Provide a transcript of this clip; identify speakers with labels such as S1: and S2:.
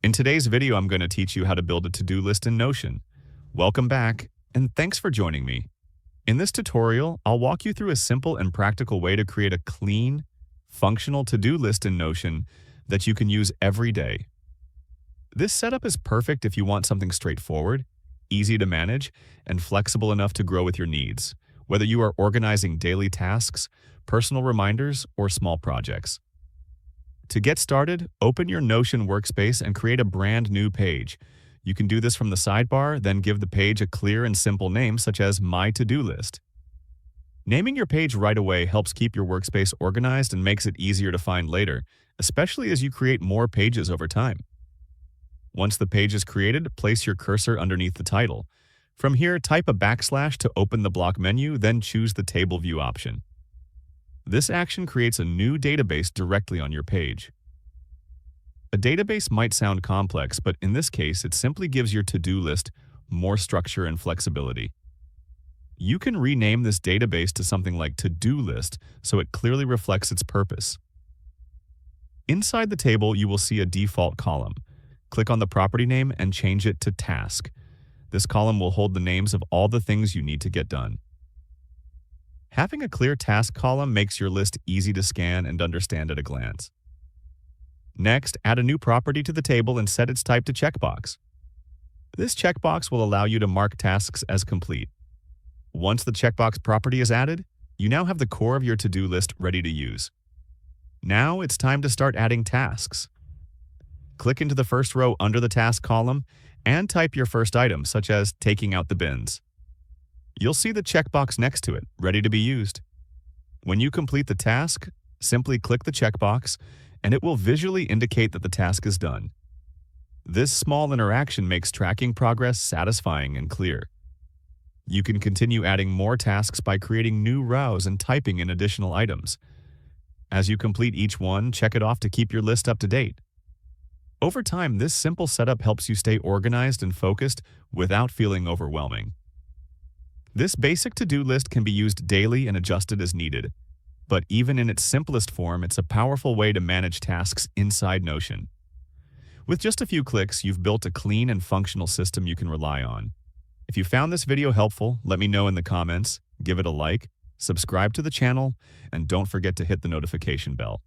S1: In today's video, I'm going to teach you how to build a to-do list in Notion. Welcome back, and thanks for joining me. In this tutorial, I'll walk you through a simple and practical way to create a clean, functional to-do list in Notion that you can use every day. This setup is perfect if you want something straightforward, easy to manage, and flexible enough to grow with your needs, whether you are organizing daily tasks, personal reminders, or small projects. To get started, open your Notion workspace and create a brand new page. You can do this from the sidebar, then give the page a clear and simple name such as My To-Do List. Naming your page right away helps keep your workspace organized and makes it easier to find later, especially as you create more pages over time. Once the page is created, place your cursor underneath the title. From here, type a backslash to open the block menu, then choose the table view option. This action creates a new database directly on your page. A database might sound complex, but in this case, it simply gives your to-do list more structure and flexibility. You can rename this database to something like To-Do List so it clearly reflects its purpose. Inside the table, you will see a default column. Click on the property name and change it to Task. This column will hold the names of all the things you need to get done. Having a clear task column makes your list easy to scan and understand at a glance. Next, add a new property to the table and set its type to checkbox. This checkbox will allow you to mark tasks as complete. Once the checkbox property is added, you now have the core of your to-do list ready to use. Now it's time to start adding tasks. Click into the first row under the task column and type your first item, such as taking out the bins. You'll see the checkbox next to it, ready to be used. When you complete the task, simply click the checkbox, and it will visually indicate that the task is done. This small interaction makes tracking progress satisfying and clear. You can continue adding more tasks by creating new rows and typing in additional items. As you complete each one, check it off to keep your list up to date. Over time, this simple setup helps you stay organized and focused without feeling overwhelming. This basic to-do list can be used daily and adjusted as needed, but even in its simplest form, it's a powerful way to manage tasks inside Notion. With just a few clicks, you've built a clean and functional system you can rely on. If you found this video helpful, let me know in the comments, give it a like, subscribe to the channel, and don't forget to hit the notification bell.